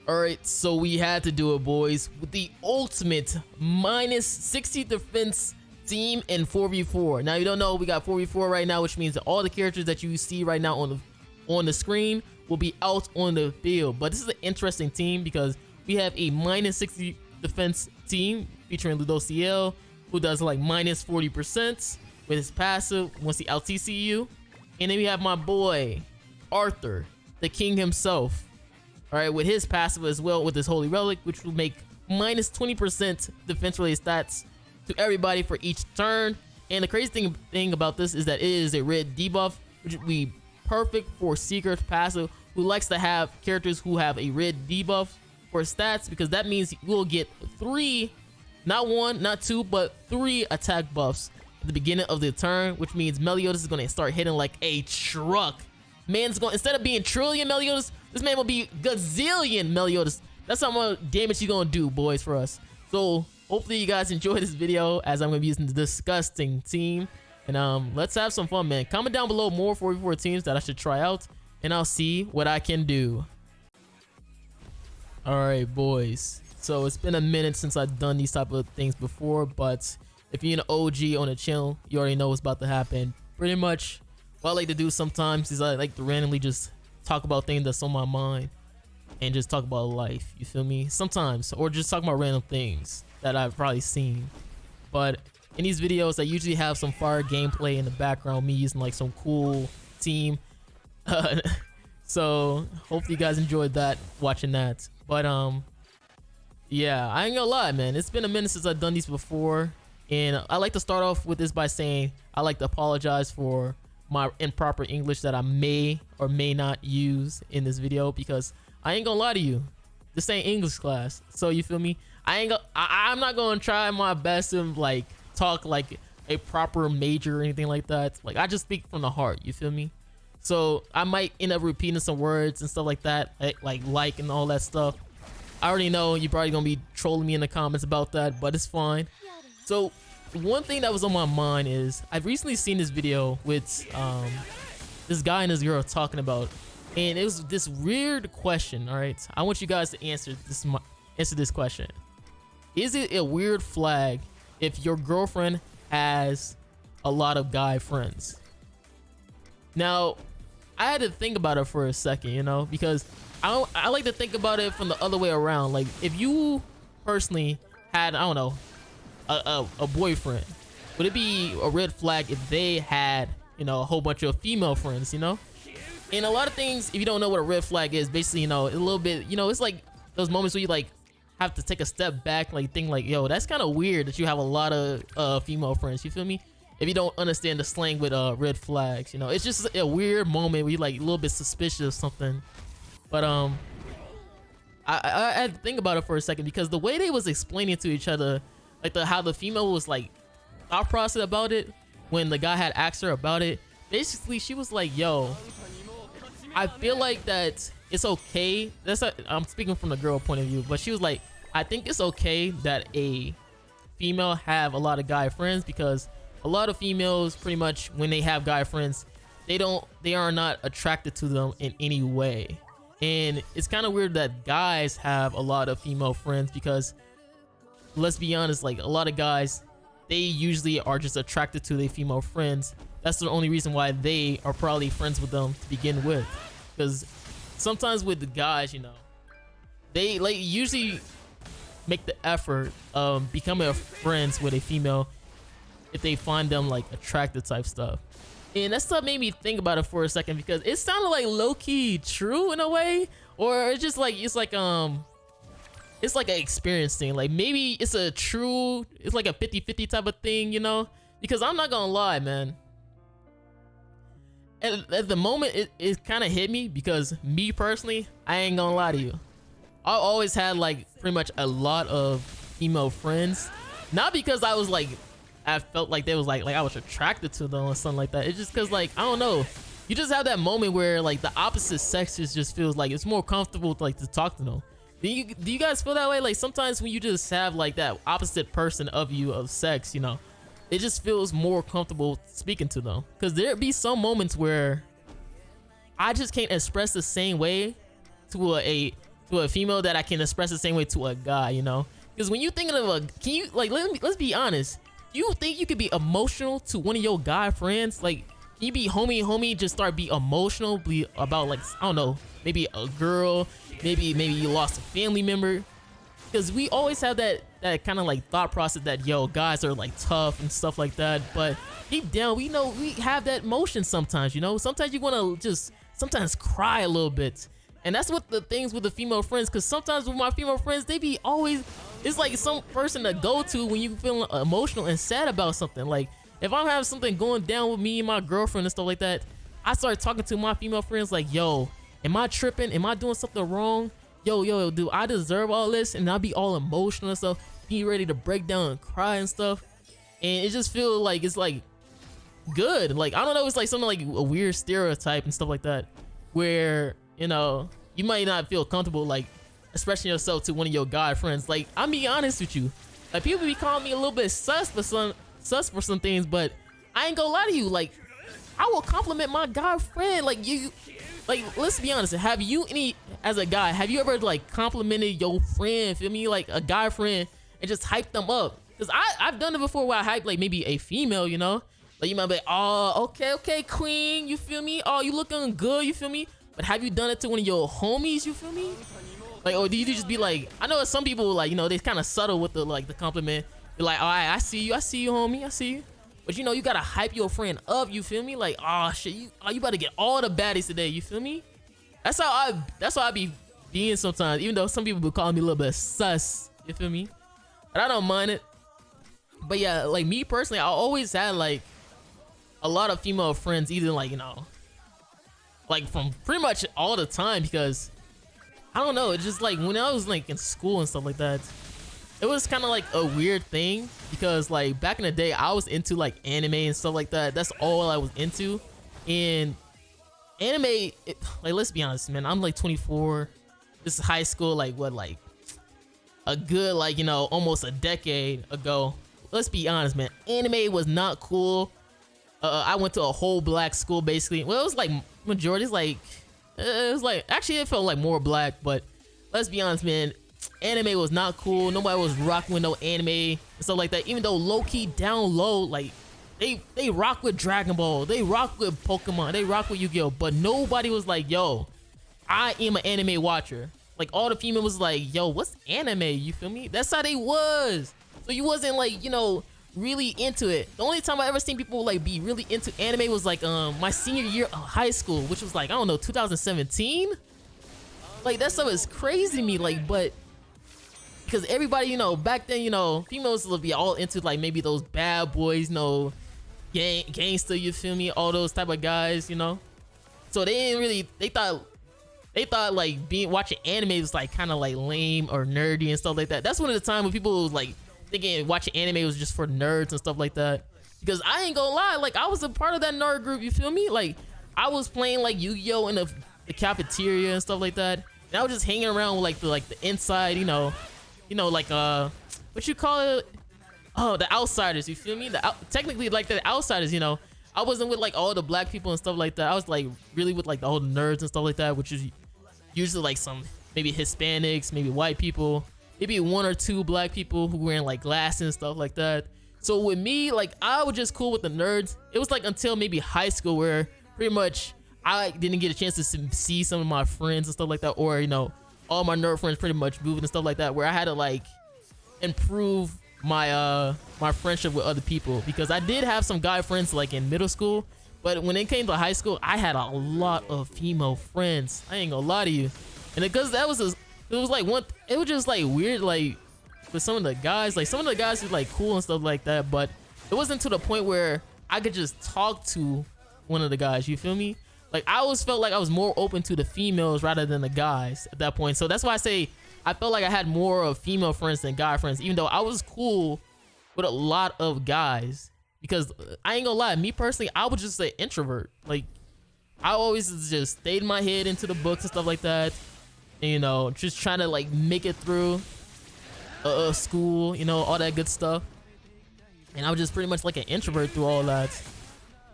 All right, so we had to do it, boys, with the ultimate minus 60 defense team in 4v4. Now, you don't know, we got 4v4 right now, which means that all the characters that you see right now on the screen will be out on the field. But this is an interesting team because we have a minus 60 defense team featuring Ludociel, who does like minus 40% with his passive once he out TC you. And then we have my boy Arthur, the king himself. All right, with his passive as well, with his Holy Relic, which will make minus 20% defense-related stats to everybody for each turn. And the crazy thing about this is that it is a red debuff, which would be perfect for Seeker's passive, who likes to have characters who have a red debuff for stats, because that means you will get 3, not 1, not 2, but 3 attack buffs at the beginning of the turn, which means Meliodas is going to start hitting like a truck. Man's going, instead of being trillion Meliodas, this man will be gazillion Meliodas. That's how much damage you're gonna do, boys, for us. So hopefully you guys enjoy this video, as I'm gonna be using the disgusting team. And let's have some fun, man. Comment down below more 4v4 teams that I should try out, and I'll see what I can do. All right, boys. So it's been a minute since I've done these type of things before, but if you're an OG on the channel, you already know what's about to happen. Pretty much what I like to do sometimes is I like to randomly just talk about things that's on my mind and just talk about life, you feel me? Sometimes, or just talk about random things that I've probably seen. But in these videos, I usually have some fire gameplay in the background, me using like some cool team. So hopefully you guys enjoyed that, watching that. But yeah, I ain't gonna lie, man, it's been a minute since I've done these before, and I like to start off with this by saying I like to apologize for my improper English that I may or may not use in this video, because I ain't gonna lie to you, this ain't English class. So you feel me? I'm not gonna try my best to like talk like a proper major or anything like that. Like, I just speak from the heart, you feel me? So I might end up repeating some words and stuff like that, like and all that stuff. I already know you're probably gonna be trolling me in the comments about that, but it's fine. So one thing that was on my mind is I've recently seen this video with this guy and this girl talking about, and it was this weird question. All right, I want you guys to answer this question. Is it a weird flag if your girlfriend has a lot of guy friends? Now, I had to think about it for a second, you know, because I like to think about it from the other way around. Like, if you personally had, I don't know, a boyfriend, would it be a red flag if they had, you know, a whole bunch of female friends, you know? And a lot of things, if you don't know what a red flag is, basically, you know, a little bit, you know, it's like those moments where you like have to take a step back, like think like, yo, that's kind of weird that you have a lot of female friends, you feel me? If you don't understand the slang with red flags, you know, it's just a weird moment where you like a little bit suspicious of something. But I had to think about it for a second, because the way they was explaining to each other, like how the female was like thought process about it when the guy had asked her about it, basically she was like, yo, I feel like that it's okay. I'm speaking from the girl point of view, but she was like, I think it's okay that a female have a lot of guy friends, because a lot of females pretty much when they have guy friends, they are not attracted to them in any way. And it's kind of weird that guys have a lot of female friends, because let's be honest, like a lot of guys, they usually are just attracted to their female friends. That's the only reason why they are probably friends with them to begin with. Because sometimes with the guys, you know, they like usually make the effort of becoming friends with a female if they find them like attractive type stuff. And that stuff made me think about it for a second, because it sounded like low-key true in a way, or it's just like it's like an experience thing. Like maybe it's like a 50-50 type of thing, you know? Because I'm not gonna lie, man, at the moment it kind of hit me, because me personally, I ain't gonna lie to you, I always had like pretty much a lot of female friends, not because I was like I felt like they was like I was attracted to them or something like that. It's just because, like, I don't know, you just have that moment where like the opposite sex just feels like it's more comfortable to talk to them. Do you guys feel that way? Like sometimes when you just have like that opposite person of you of sex, you know, it just feels more comfortable speaking to them. Because there be some moments where I just can't express the same way to a to a female that I can express the same way to a guy, you know? Because when you thinking of a, can you like let's be honest. Do you think you could be emotional to one of your guy friends? Like, can you be homie, just start be emotional, be about like, I don't know, maybe a girl, maybe you lost a family member? Because we always have that kind of like thought process that, yo, guys are like tough and stuff like that. But deep down, we know we have that emotion sometimes, you know? Sometimes you want to just sometimes cry a little bit. And that's what the things with the female friends, because sometimes with my female friends, they be always, it's like some person to go to when you feeling emotional and sad about something. Like, if I'm having something going down with me and my girlfriend and stuff like that, I start talking to my female friends like, yo, am I tripping? Am I doing something wrong? Yo, do I deserve all this? And I'll be all emotional and stuff, be ready to break down and cry and stuff. And it just feels like it's like good. Like, I don't know, it's like something like a weird stereotype and stuff like that, where, you know, you might not feel comfortable like expressing yourself to one of your guy friends. Like, I'm be honest with you, like, people be calling me a little bit sus for some things, but I ain't gonna lie to you, like, I will compliment my guy friend. Like, you, like, let's be honest, have you as a guy, have you ever like complimented your friend, feel me, like a guy friend, and just hyped them up? Because I've done it before where I hype like maybe a female, you know, like you might be like, oh, okay, queen, you feel me, oh, you looking good, you feel me? But have you done it to one of your homies, you feel me? Like, or do you just be like, I know some people like, you know, they kind of subtle with the like the compliment. You're like, all right, I see you, homie, I see you. But you know, you gotta hype your friend up, you feel me? Like, oh shit, you about to get all the baddies today, you feel me? That's how I be being sometimes, even though some people be calling me a little bit sus, you feel me? But I don't mind it. But yeah, like me personally, I always had like a lot of female friends, either like, you know, like from pretty much all the time, because I don't know, it's just like when I was like in school and stuff like that, it was kind of like a weird thing, because like back in the day I was into like anime and stuff like that. That's all I was into. And anime, like, let's be honest, man, I'm like 24. This is high school, like what, like a good, like, you know, almost a decade ago. Let's be honest, man, anime was not cool. I went to a whole black school basically. Well, it was like majority, it was like, actually it felt like more black, but let's be honest, man, anime was not cool. Nobody was rocking with no anime and stuff like that. Even though low-key down low, like they rock with Dragon Ball, they rock with Pokemon, they rock with Yu-Gi-Oh, but nobody was like, yo, I am an anime watcher. Like, all the females was like, yo, what's anime, you feel me? That's how they was. So you wasn't like, you know, really into it. The only time I ever seen people like be really into anime was like my senior year of high school, which was like, I don't know, 2017. Like, that stuff is crazy to me. Like, but because everybody, you know, back then, you know, females would be all into like maybe those bad boys, you know, gangster, you feel me, all those type of guys, you know. So they didn't really, they thought like watching anime was like kind of like lame or nerdy and stuff like that. That's one of the time when people was like thinking watching anime was just for nerds and stuff like that. Because I ain't gonna lie, like, I was a part of that nerd group, you feel me? Like, I was playing like Yu-Gi-Oh in the cafeteria and stuff like that. And I was just hanging around with like the inside, you know, like what you call it? Oh, the outsiders, you feel me? Technically like the outsiders, you know. I wasn't with like all the black people and stuff like that. I was like really with like the whole nerds and stuff like that, which is usually like some maybe Hispanics, maybe white people, maybe one or two black people who wearing like glasses and stuff like that. So with me, like, I was just cool with the nerds. It was like until maybe high school where pretty much I didn't get a chance to see some of my friends and stuff like that, or, you know, all my nerd friends pretty much moving and stuff like that, where I had to like improve my my friendship with other people, because I did have some guy friends like in middle school, but when it came to high school, I had a lot of female friends. I ain't gonna lie to you. And because that was it was like it was just like weird, like with some of the guys, like some of the guys were like cool and stuff like that, but it wasn't to the point where I could just talk to one of the guys, you feel me? Like, I always felt like I was more open to the females rather than the guys at that point. So that's why I say I felt like I had more of female friends than guy friends, even though I was cool with a lot of guys. Because I ain't gonna lie, me personally, I was just an introvert. Like, I always just stayed in my head into the books and stuff like that, and, you know, just trying to like make it through school, you know, all that good stuff. And I was just pretty much like an introvert through all that.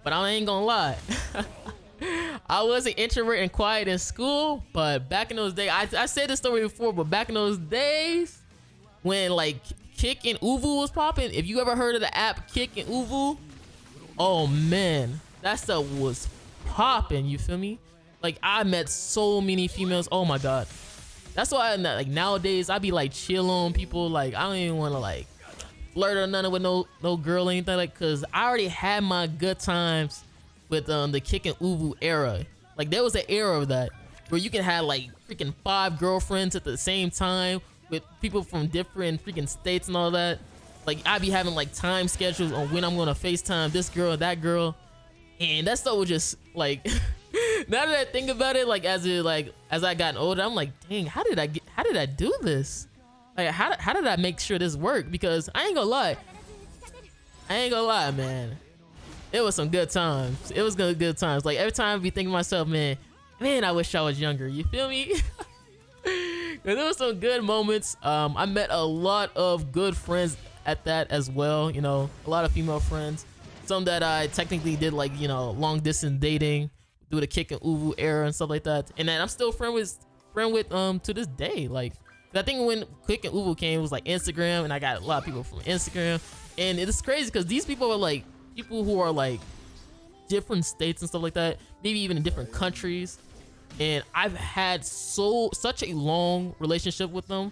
But I ain't gonna lie, I was an introvert and quiet in school, but back in those days, I said this story before, but back in those days when like Kick and ooVoo was popping, if you ever heard of the app Kick and ooVoo, oh man, that stuff was popping. You feel me? Like I met so many females. Oh my god. That's why like nowadays I be like chill on people. Like I don't even want to like flirt or nothing with no girl or anything, like, cause I already had my good times with the Kick and ooVoo era. Like there was an era of that where you can have like freaking 5 girlfriends at the same time with people from different freaking states and all that. Like I be having like time schedules on when I'm gonna FaceTime this girl, that girl, and that stuff was just like. Now that I think about it, like as I got older, I'm like, dang, how did I do this? Like how did I make sure this worked? Because I ain't gonna lie, man. It was some good times. It was good times. Like every time I be thinking to myself, man, I wish I was younger. You feel me? There was some good moments. I met a lot of good friends at that as well. You know, a lot of female friends. Some that I technically did like, you know, long distance dating through the Kick and ooVoo era and stuff like that. And then I'm still friend with to this day. Like I think when Kick and ooVoo came, it was like Instagram, and I got a lot of people from Instagram. And it's crazy because these people are like people who are like different states and stuff like that, maybe even in different countries. And I've had such a long relationship with them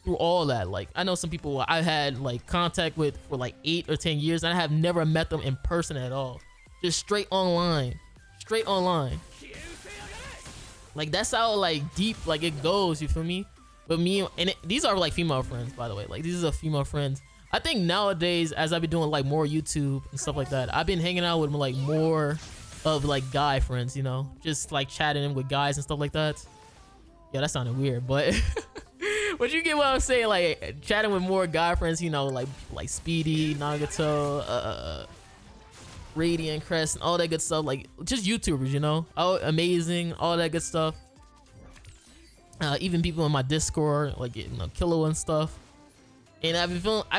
through all that. Like I know some people I had like contact with for like 8 or 10 years, and I have never met them in person at all. Just straight online. Like that's how like deep like it goes. You feel me? But me and these are like female friends, by the way. Like these are female friends. I think nowadays, as I've been doing like more YouTube and stuff like that, I've been hanging out with like more of like guy friends, you know, just like chatting with guys and stuff like that. Yeah, that sounded weird, but but you get what I'm saying. Like chatting with more guy friends, you know, like Speedy, Nagato, Radiant, Crest, and all that good stuff. Like just YouTubers, you know, oh amazing, all that good stuff. Even people in my Discord, like you know, Kilo and stuff. And I've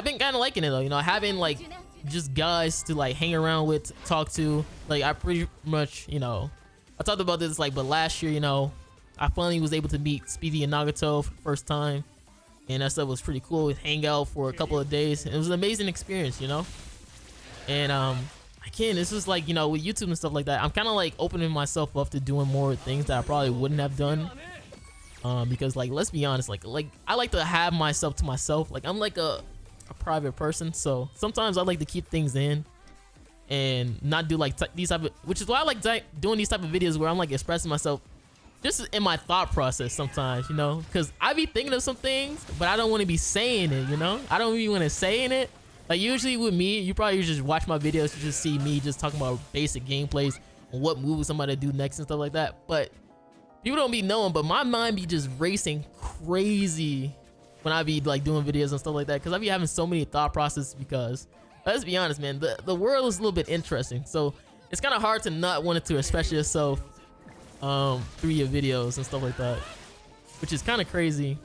been kind of liking it though, you know, having like just guys to like hang around with, talk to. Like I pretty much, you know, I talked about this like, but last year, you know, I finally was able to meet Speedy and Nagato for the first time, and that stuff was pretty cool. We hang out for a couple of days, and it was an amazing experience, you know. And again, this is like, you know, with YouTube and stuff like that, I'm kind of like opening myself up to doing more things that I probably wouldn't have done. Because like, let's be honest, like I like to have myself to myself. Like I'm like a private person, so sometimes I like to keep things in and not do like these type of, which is why I like doing these type of videos where I'm like expressing myself just in my thought process sometimes, you know, because I be thinking of some things, but I don't want to be saying it, you know. I don't even want to say it. Like usually with me, you probably just watch my videos to just see me just talking about basic gameplays and what moves somebody do next and stuff like that. But people don't be knowing, but my mind be just racing crazy when I be like doing videos and stuff like that, because I be having so many thought processes. Because let's be honest, man, the world is a little bit interesting, so it's kind of hard to not want to express yourself through your videos and stuff like that, which is kind of crazy.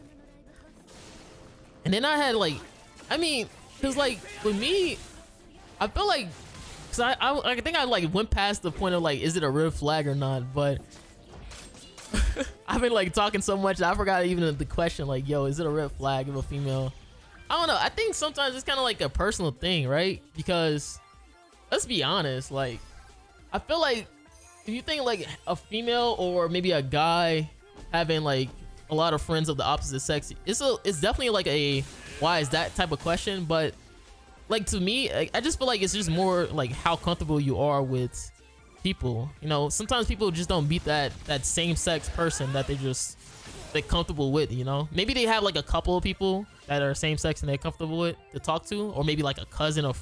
And then I had like, I mean, because like with me, I feel like, because I think I like went past the point of like, is it a red flag or not? But I've been like talking so much that I forgot even the question, like, yo, is it a red flag if a female? I don't know. I think sometimes it's kind of like a personal thing, right? Because let's be honest, like I feel like if you think like a female or maybe a guy having like a lot of friends of the opposite sex, it's definitely like a why is that type of question. But like to me, I just feel like it's just more like how comfortable you are with people. You know, sometimes people just don't meet that same sex person that they're comfortable with, you know. Maybe they have like a couple of people that are same sex and they're comfortable with to talk to, or maybe like a cousin or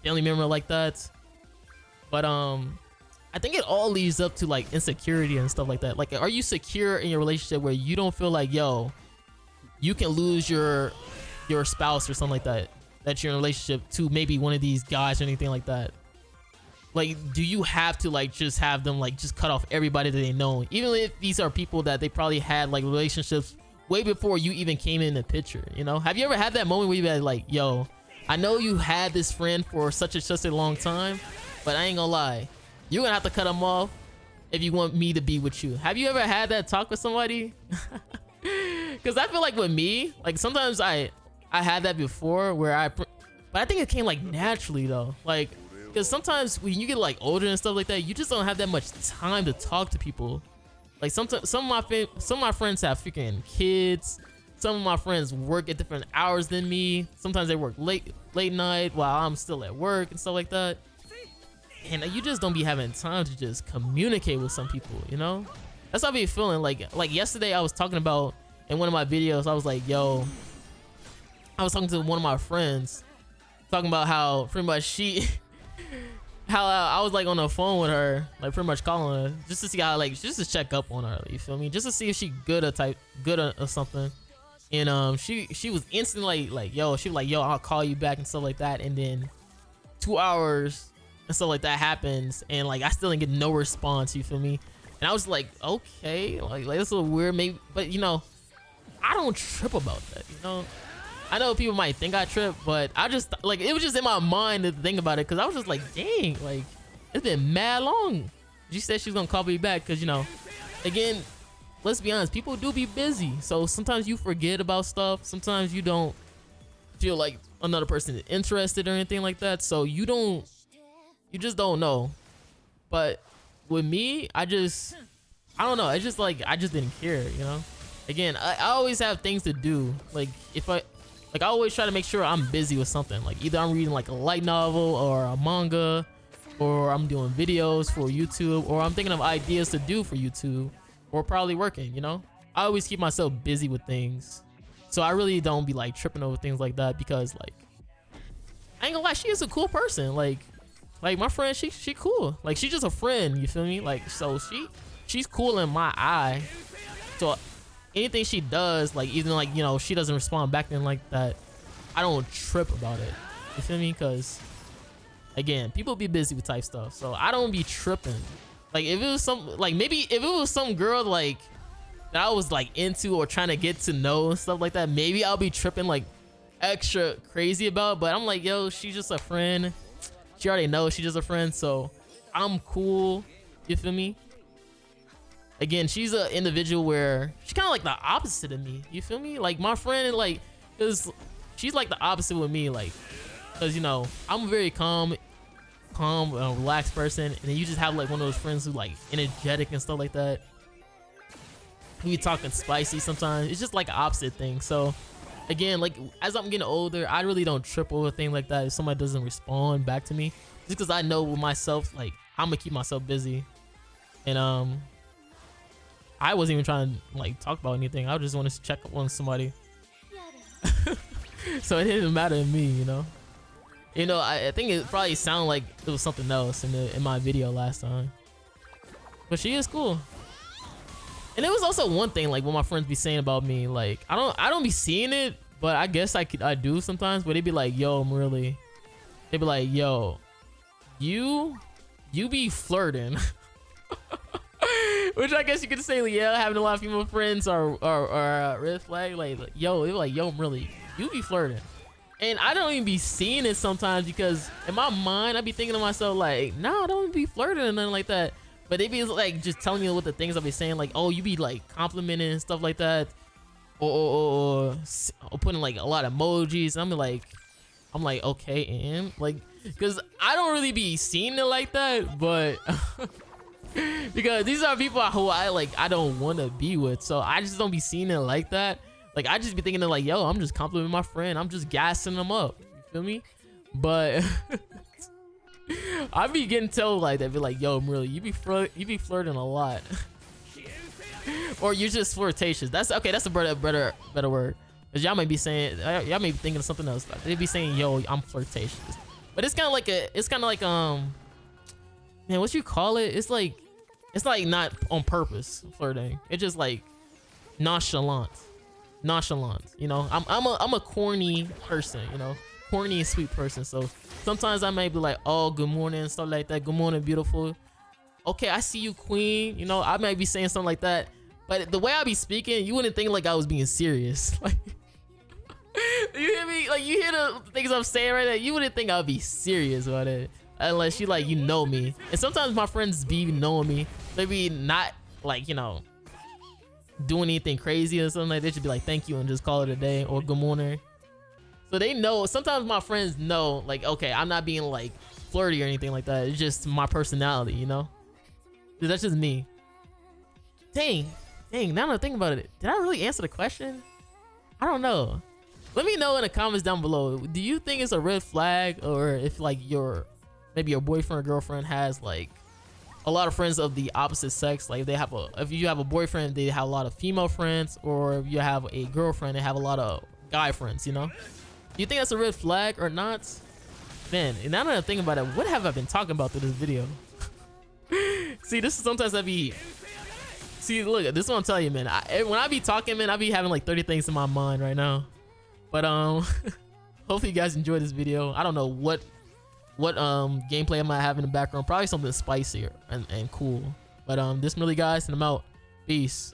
family member like that. But I think it all leads up to like insecurity and stuff like that. Like, are you secure in your relationship where you don't feel like, yo, you can lose your spouse or something like that you're in a relationship to maybe one of these guys or anything like that? Like, do you have to like just have them like just cut off everybody that they know, even if these are people that they probably had like relationships way before you even came in the picture, you know? Have you ever had that moment where you had like, yo, I know you had this friend for such a long time, but I ain't gonna lie, you're gonna have to cut them off if you want me to be with you. Have you ever had that talk with somebody? Because I feel like with me, like sometimes I had that before where but I think it came like naturally though. Like, because sometimes when you get like older and stuff like that, you just don't have that much time to talk to people. Like sometimes some of my friends have freaking kids. Some of my friends work at different hours than me. Sometimes they work late night while I'm still at work and stuff like that. And you just don't be having time to just communicate with some people, you know? That's how I be feeling. Like yesterday I was talking about in one of my videos, I was like, yo, I was talking to one of my friends, talking about how pretty much how I was like on the phone with her, like pretty much calling her just to see how, like, just to check up on her, you feel me? Just to see if she good or something. And she was instantly like yo, she was like, yo, I'll call you back and stuff like that. And then 2 hours and stuff like that happens, and like I still didn't get no response, you feel me? And I was like, okay, like that's a little weird, maybe, but you know, I don't trip about that, you know? I know people might think I trip, but I just like, it was just in my mind to think about it, because I was just like, dang, like it's been mad long. She said she's gonna call me back, because, you know, again, let's be honest, people do be busy, so sometimes you forget about stuff. Sometimes you don't feel like another person is interested or anything like that, so you just don't know. But with me, I don't know, it's just like I just didn't care, you know? Again, I always have things to do. Like I always try to make sure I'm busy with something. Like either I'm reading like a light novel or a manga, or I'm doing videos for YouTube, or I'm thinking of ideas to do for YouTube, or probably working, you know? I always keep myself busy with things. So I really don't be like tripping over things like that, because like, I ain't gonna lie, she is a cool person. Like my friend, she cool. Like she's just a friend, you feel me? Like, so she's cool in my eye. So anything she does, like even like, you know, she doesn't respond back then like that, I don't trip about it, you feel me? Because again, people be busy with type stuff, so I don't be tripping. Like if it was some, like maybe if it was some girl like that I was like into or trying to get to know and stuff like that, maybe I'll be tripping like extra crazy about. But I'm like, yo, she's just a friend. She already knows she's just a friend, so I'm cool, you feel me? Again, she's an individual where she's kind of like the opposite of me, you feel me? Like my friend, like, she's like the opposite with me, like, because, you know, I'm a very calm, relaxed person, and then you just have like one of those friends who like energetic and stuff like that. We talking spicy sometimes. It's just like an opposite thing. So again, like as I'm getting older, I really don't trip over things like that if somebody doesn't respond back to me, just because I know with myself, like I'm gonna keep myself busy. And I wasn't even trying to like talk about anything. I just wanted to check up on somebody. So it didn't matter to me, you know. You know, I think it probably sounded like it was something else in my video last time. But she is cool. And it was also one thing, like what my friends be saying about me, like I don't be seeing it, but I guess I do sometimes. But they be like, yo, Marilli, they be like, yo, you be flirting. Which I guess you could say, like, yeah, having a lot of female friends are a red flag. Like yo, they were like, yo, Marilli, you be flirting. And I don't even be seeing it sometimes, because in my mind I be thinking to myself like, nah, I don't be flirting or nothing like that. But they be like just telling me what the things I be saying, like, oh, you be like complimenting and stuff like that, or putting like a lot of emojis. And I'm like, okay, and like, because I don't really be seeing it like that, but because these are people who I don't want to be with, so I just don't be seeing it like that. Like I just be thinking of like, yo, I'm just complimenting my friend, I'm just gassing them up, you feel me? But I be getting told like that, be like, yo, Marilli, you be flirting a lot. Or you're just flirtatious. That's okay, that's a better word. Cause y'all might be saying, y'all may be thinking of something else. They be saying, yo, I'm flirtatious. But it's kind of like man, what you call it? It's like not on purpose flirting. It's just like nonchalant, you know. I'm a corny person, you know, corny and sweet person. So sometimes I might be like, oh, good morning and stuff like that. Good morning, beautiful. Okay, I see you, queen. You know, I might be saying something like that, but the way I be speaking, you wouldn't think like I was being serious. Like, you hear me? Like, you hear the things I'm saying right now, you wouldn't think I'd be serious about it unless you know me. And sometimes my friends be knowing me, maybe not like, you know, doing anything crazy or something. Like they should be like thank you and just call it a day, or good morning. So they know. Sometimes my friends know, like, okay, I'm not being like flirty or anything like that. It's just my personality, you know. That's just me. Dang, now that I think about it, did I really answer the question? I don't know. Let me know in the comments down below. Do you think it's a red flag, or if like maybe your boyfriend or girlfriend has like a lot of friends of the opposite sex? Like if you have a boyfriend, they have a lot of female friends, or if you have a girlfriend, they have a lot of guy friends, you know? Do you think that's a red flag or not? Man, and now that I think about it, what have I been talking about through this video? See, this is sometimes see, look, this is what I'm telling you, man. When I be talking, man, I be having like 30 things in my mind right now. But hopefully you guys enjoyed this video. I don't know what gameplay I might have in the background. Probably something spicier and cool. But this really, guys, and I'm out. Peace.